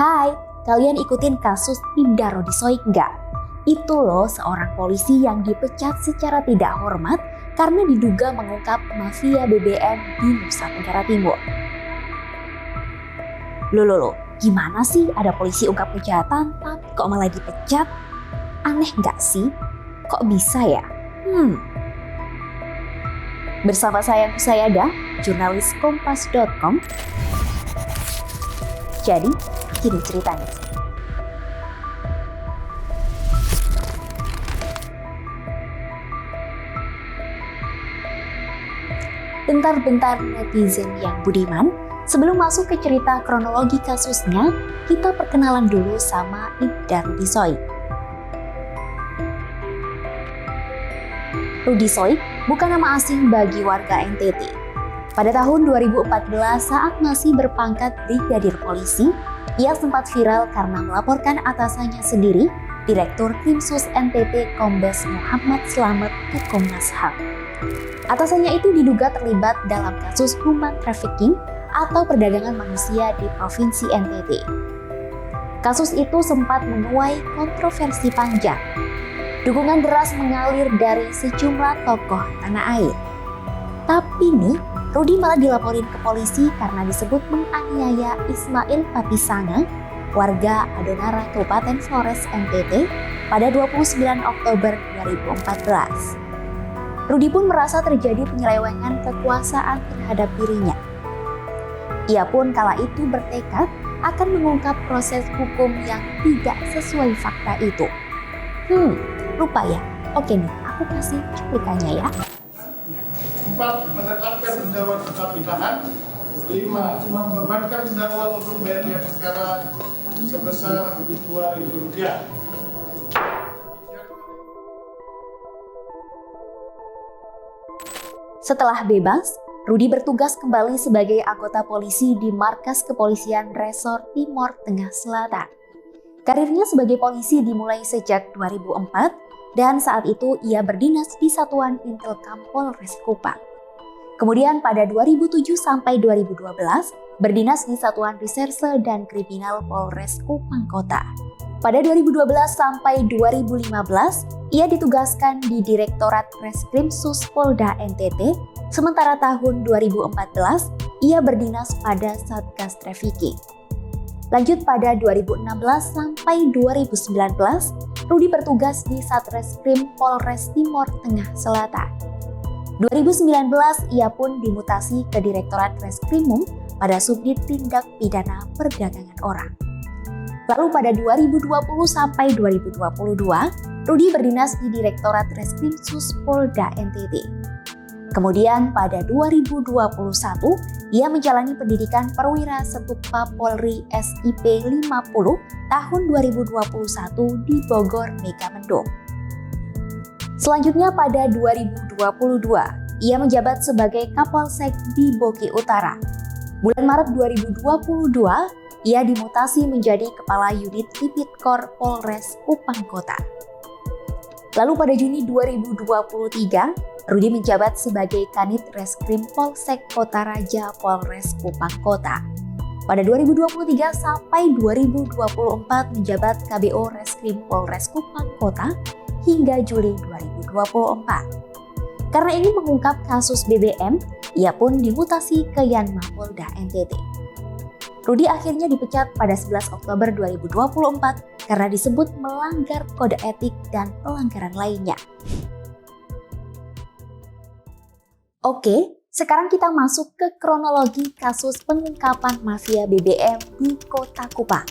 Hai, kalian ikutin kasus Ibda Rodisoik nggak? Itu loh seorang polisi yang dipecat secara tidak hormat karena diduga mengungkap mafia BBM di Nusa Tenggara Timur. Loh, gimana sih ada polisi ungkap kejahatan tapi kok malah dipecat? Aneh nggak sih? Kok bisa ya? Bersama saya Nusayada, jurnalis Kompas.com. Jadi, gini ceritanya. Bentar-bentar netizen yang budiman, sebelum masuk ke cerita kronologi kasusnya, kita perkenalan dulu sama Ibda Rodisoik. Rodisoik bukan nama asing bagi warga NTT. Pada tahun 2014 saat masih berpangkat brigadir polisi, ia sempat viral karena melaporkan atasannya sendiri, Direktur Krimsus NTT Kombes Muhammad Slamet ke Komnas HAM. Atasannya itu diduga terlibat dalam kasus human trafficking atau perdagangan manusia di Provinsi NTT. Kasus itu sempat menuai kontroversi panjang. Dukungan deras mengalir dari sejumlah tokoh tanah air. Tapi nih, Rudi malah dilaporin ke polisi karena disebut menganiaya Ismail Papisanga, warga Adonara Kabupaten Flores NTT pada 29 Oktober 2014. Rudi pun merasa terjadi penyelewengan kekuasaan terhadap dirinya. Ia pun kala itu bertekad akan mengungkap proses hukum yang tidak sesuai fakta itu. Lupa ya? Oke nih, aku kasih cuplikannya ya. 4. Menetapkan terdakwa tetap ditahan. 5. Membebankan terdakwa untuk bayar biaya perkara sebesar Rp2.000. Setelah bebas, Rudi bertugas kembali sebagai anggota polisi di Markas Kepolisian Resor Timor Tengah Selatan. Karirnya sebagai polisi dimulai sejak 2004 dan saat itu ia berdinas di Satuan Intelkam Polres Kupang. Kemudian pada 2007 sampai 2012 berdinas di Satuan Reserse dan Kriminal Polres Kupang Kota. Pada 2012 sampai 2015 ia ditugaskan di Direktorat Reskrim Sus Polda NTT, sementara tahun 2014 ia berdinas pada Satgas Trafficking. Lanjut pada 2016 sampai 2019, Rudi bertugas di Satreskrim Polres Timor Tengah Selatan. 2019 ia pun dimutasi ke Direktorat Reskrimum pada Subdit Tindak Pidana Perdagangan Orang. Lalu pada 2020 sampai 2022, Rudi berdinas di Direktorat Reskrim Sus Polda NTT. Kemudian pada 2021, ia menjalani pendidikan Perwira Setupa Polri SIP 50 tahun 2021 di Bogor Megamendung. Selanjutnya pada 2022, ia menjabat sebagai Kapolsek di Boki Utara. Bulan Maret 2022, ia dimutasi menjadi Kepala Unit Tipikor Polres Kupang Kota. Lalu pada Juni 2023, Rudi menjabat sebagai Kanit Reskrim Polsek Kota Raja Polres Kupang Kota. Pada 2023 sampai 2024 menjabat KBO Reskrim Polres Kupang Kota hingga Juli 2024. Karena ingin mengungkap kasus BBM, ia pun dimutasi ke Yanma Polda NTT. Rudi akhirnya dipecat pada 11 Oktober 2024 karena disebut melanggar kode etik dan pelanggaran lainnya. Oke, sekarang kita masuk ke kronologi kasus pengungkapan mafia BBM di Kota Kupang.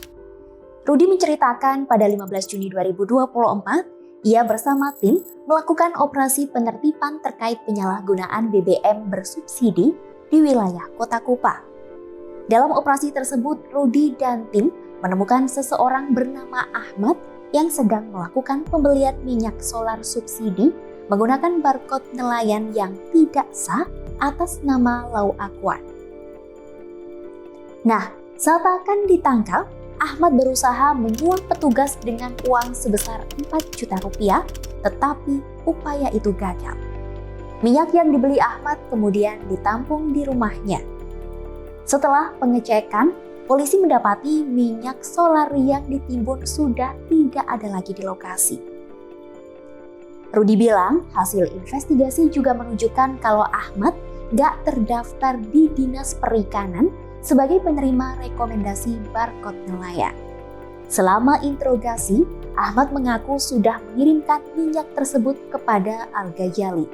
Rudi menceritakan pada 15 Juni 2024, ia bersama tim melakukan operasi penertiban terkait penyalahgunaan BBM bersubsidi di wilayah Kota Kupang. Dalam operasi tersebut, Rudi dan tim menemukan seseorang bernama Ahmad yang sedang melakukan pembelian minyak solar subsidi menggunakan barcode nelayan yang tidak sah atas nama Lau Akuan. Nah, saat akan ditangkap, Ahmad berusaha menyuap petugas dengan uang sebesar 4 juta rupiah, tetapi upaya itu gagal. Minyak yang dibeli Ahmad kemudian ditampung di rumahnya. Setelah pengecekan, polisi mendapati minyak solar yang ditimbun sudah tidak ada lagi di lokasi. Rudi bilang hasil investigasi juga menunjukkan kalau Ahmad gak terdaftar di Dinas Perikanan sebagai penerima rekomendasi barcode nelayan. Selama interogasi, Ahmad mengaku sudah mengirimkan minyak tersebut kepada Al-Ghazali.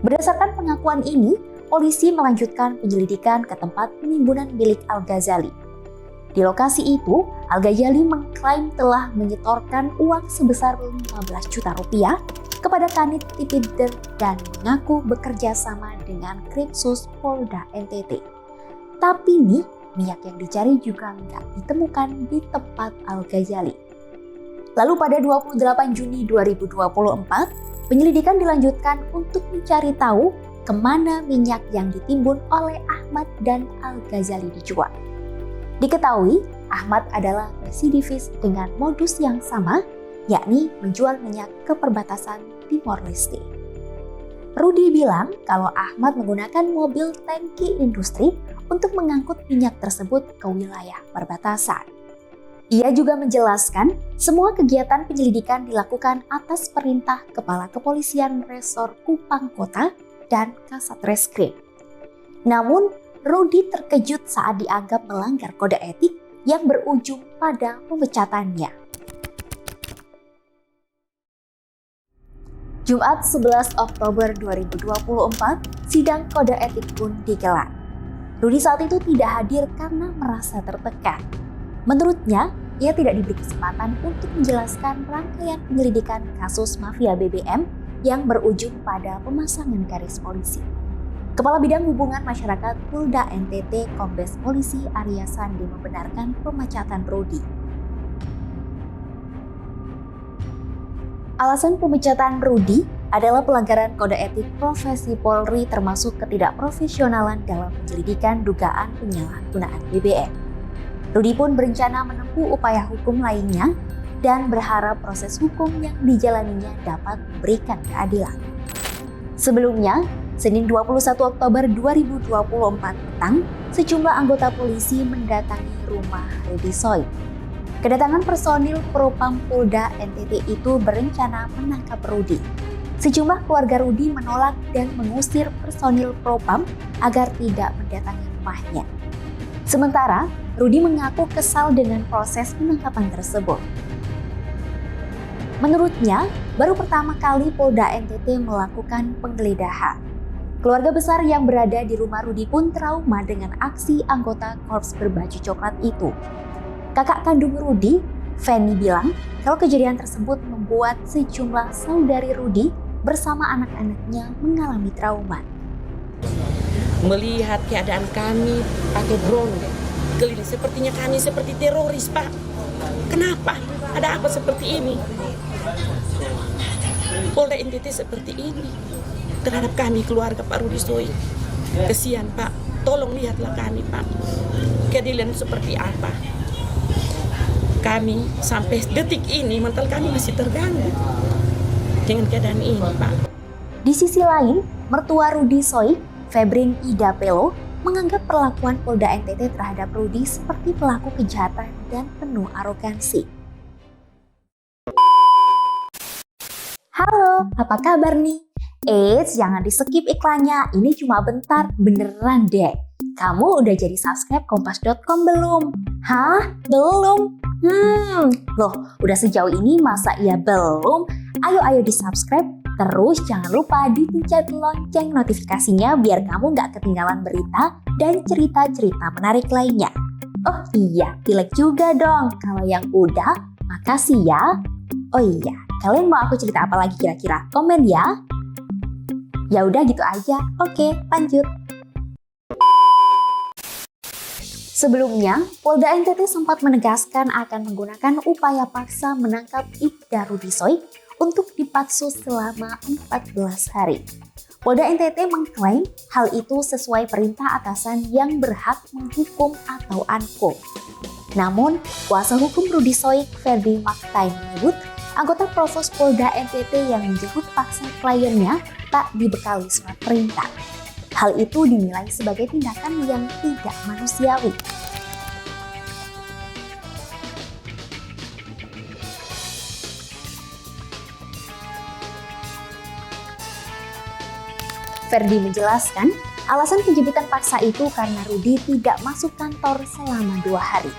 Berdasarkan pengakuan ini, polisi melanjutkan penyelidikan ke tempat penimbunan milik Al-Ghazali. Di lokasi itu, Al-Ghazali mengklaim telah menyetorkan uang sebesar 15 juta rupiah kepada Kanit Tipidder dan mengaku bekerja sama dengan Krimsus Polda NTT. Tapi nih, minyak yang dicari juga nggak ditemukan di tempat Al-Ghazali. Lalu pada 28 Juni 2024, penyelidikan dilanjutkan untuk mencari tahu kemana minyak yang ditimbun oleh Ahmad dan Al-Ghazali dijual. Diketahui, Ahmad adalah residivis dengan modus yang sama, yakni menjual minyak ke perbatasan Timor Leste. Rudi bilang kalau Ahmad menggunakan mobil tangki industri untuk mengangkut minyak tersebut ke wilayah perbatasan. Ia juga menjelaskan semua kegiatan penyelidikan dilakukan atas perintah Kepala Kepolisian Resor Kupang Kota dan Kasat Reskrim. Namun, Rudi terkejut saat dianggap melanggar kode etik yang berujung pada pemecatannya. Jumat 11 Oktober 2024, sidang kode etik pun digelar. Rudi saat itu tidak hadir karena merasa tertekan. Menurutnya, ia tidak diberi kesempatan untuk menjelaskan rangkaian penyelidikan kasus mafia BBM yang berujung pada pemasangan garis polisi. Kepala Bidang Hubungan Masyarakat Polda NTT Kombes Polisi Arya Sandi membenarkan pemecatan Rudi. Alasan pemecatan Rudi adalah pelanggaran kode etik profesi Polri termasuk ketidakprofesionalan dalam penyelidikan dugaan penyalahgunaan BBM. Rudi pun berencana menempuh upaya hukum lainnya dan berharap proses hukum yang dijalaninya dapat memberikan keadilan. Sebelumnya, Senin 21 Oktober 2024 petang, sejumlah anggota polisi mendatangi rumah Rudi Soy. Kedatangan personil Propam Polda NTT itu berencana menangkap Rudi. Sejumlah keluarga Rudi menolak dan mengusir personil Propam agar tidak mendatangi rumahnya. Sementara, Rudi mengaku kesal dengan proses penangkapan tersebut. Menurutnya, baru pertama kali Polda NTT melakukan penggeledahan. Keluarga besar yang berada di rumah Rudi pun trauma dengan aksi anggota Korps berbaju coklat itu. Kakak kandung Rudi, Feni, bilang kalau kejadian tersebut membuat sejumlah saudari Rudi bersama anak-anaknya mengalami trauma. Melihat keadaan kami pakai drone, keliling sepertinya kami seperti teroris, Pak. Kenapa? Ada apa seperti ini? Polda NTT seperti ini terhadap kami keluarga Pak Rudi Soy. Kesian, Pak. Tolong lihatlah kami, Pak. Keadilan seperti apa? Kami sampai detik ini mental kami masih terganggu dengan keadaan ini, Pak. Di sisi lain, mertua Rudi Soy, Febrin Ida Pelo, menganggap perlakuan Polda NTT terhadap Rudi seperti pelaku kejahatan dan penuh arogansi. Halo, apa kabar nih? Jangan di-skip iklannya, ini cuma bentar, beneran deh. Kamu udah jadi subscribe kompas.com belum? Hah? Belum? Loh, udah sejauh ini masa iya belum? Ayo di-subscribe. Terus jangan lupa dipencet lonceng notifikasinya biar kamu nggak ketinggalan berita dan cerita-cerita menarik lainnya. Oh iya, pilih juga dong. Kalau yang udah, makasih ya. Oh iya, kalian mau aku cerita apa lagi kira-kira? Komen ya. Ya udah gitu aja. Oke, lanjut. Sebelumnya, Polda NTT sempat menegaskan akan menggunakan upaya paksa menangkap Ibda Rudi Soy untuk dipatsus selama 14 hari. Polda NTT mengklaim hal itu sesuai perintah atasan yang berhak menghukum atau ANKO. Namun, kuasa hukum Rudi Soy, Ferdi Maktai, menyebut anggota Provos Polda NTT yang menjemput paksa kliennya tak dibekali surat perintah. Hal itu dinilai sebagai tindakan yang tidak manusiawi. Ferdi menjelaskan, alasan penjemputan paksa itu karena Rudi tidak masuk kantor selama 2 hari.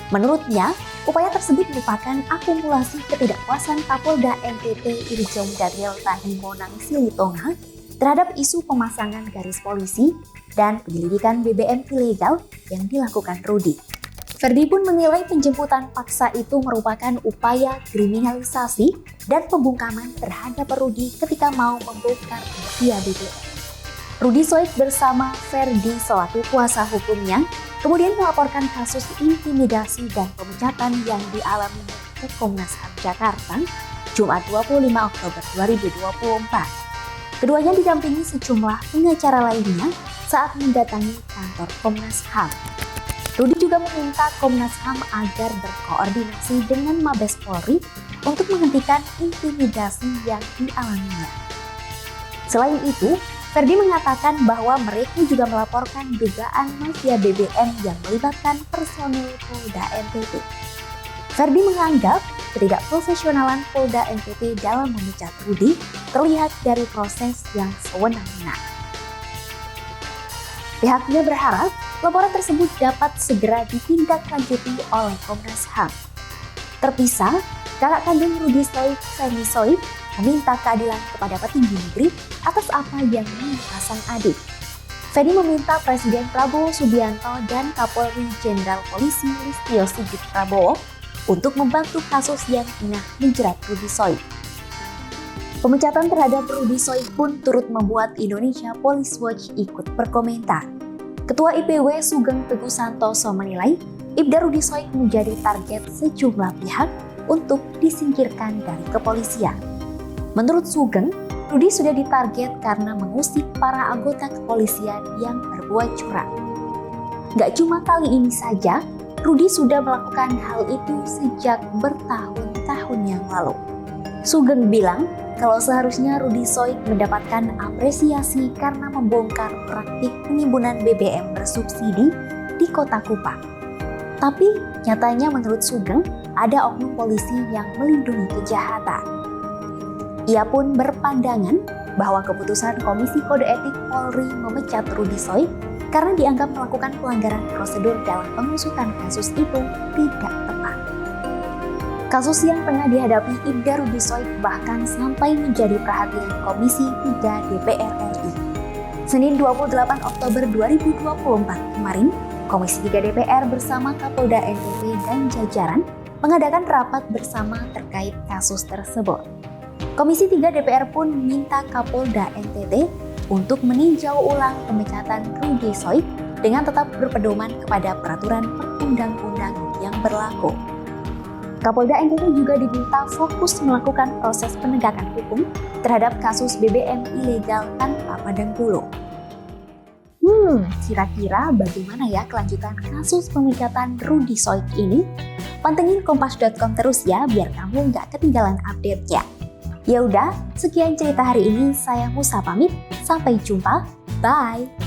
Menurutnya, upaya tersebut merupakan akumulasi ketidakpuasan Kapolda NTT Irjen Daniel Tahimonang Silitonga terhadap isu pemasangan garis polisi dan penyelidikan BBM ilegal yang dilakukan Rudi. Ferdi pun menilai penjemputan paksa itu merupakan upaya kriminalisasi dan pembungkaman terhadap Rudi ketika mau membongkar mafia BBM. Rudi Soik bersama Ferdi selaku kuasa hukumnya kemudian melaporkan kasus intimidasi dan pemecatan yang dialaminya ke Komnas HAM Jakarta Jumat 25 Oktober 2024. Keduanya didampingi sejumlah pengacara lainnya saat mendatangi kantor Komnas HAM. Rudi juga meminta Komnas HAM agar berkoordinasi dengan Mabes Polri untuk menghentikan intimidasi yang dialaminya. Selain itu, Ferdi mengatakan bahwa mereka juga melaporkan dugaan mafia BBM yang melibatkan personil Polda NTT. Ferdi menganggap ketidakprofesionalan Polda NTT dalam memecat Rudi terlihat dari proses yang sewenang-wenang. Pihaknya berharap laporan tersebut dapat segera ditindaklanjuti oleh Komnas HAM. Terpisah, kakak kandung Rudi Soik, Feni Soik, meminta keadilan kepada petinggi negeri atas apa yang menimpa sang adik. Feni meminta Presiden Prabowo Subianto dan Kapolri Jenderal Polisi Listio Sigit Prabowo untuk membantu kasus yang tengah menjerat Rudi Soik. Pemecatan terhadap Rudi Soik pun turut membuat Indonesia Police Watch ikut berkomentar. Ketua IPW Sugeng Teguh Santoso menilai Ibda Rudi Soik menjadi target sejumlah pihak untuk disingkirkan dari kepolisian. Menurut Sugeng, Rudi sudah ditarget karena mengusik para anggota kepolisian yang berbuat curang. Gak cuma kali ini saja, Rudi sudah melakukan hal itu sejak bertahun-tahun yang lalu. Sugeng bilang kalau seharusnya Rudi Soik mendapatkan apresiasi karena membongkar praktik penimbunan BBM bersubsidi di Kota Kupang. Tapi nyatanya menurut Sugeng ada oknum polisi yang melindungi kejahatan. Ia pun berpandangan bahwa keputusan Komisi Kode Etik Polri memecat Rudi Soik karena dianggap melakukan pelanggaran prosedur dalam pengusutan kasus itu tidak tepat. Kasus yang tengah dihadapi Ibda Rudi Soik bahkan sampai menjadi perhatian Komisi 3 DPR RI. Senin 28 Oktober 2024 kemarin, Komisi 3 DPR bersama Kapolda NTT dan jajaran mengadakan rapat bersama terkait kasus tersebut. Komisi 3 DPR pun minta Kapolda NTT untuk meninjau ulang pemecatan Rudi Soik dengan tetap berpedoman kepada peraturan perundang-undangan yang berlaku. Kapolda NTT juga diminta fokus melakukan proses penegakan hukum terhadap kasus BBM ilegal tanpa pandang bulu. Kira-kira bagaimana ya kelanjutan kasus pemecatan Rudi Soik ini? Pantengin kompas.com terus ya biar kamu nggak ketinggalan update-nya. Ya udah, sekian cerita hari ini. Saya Musa pamit. Sampai jumpa. Bye.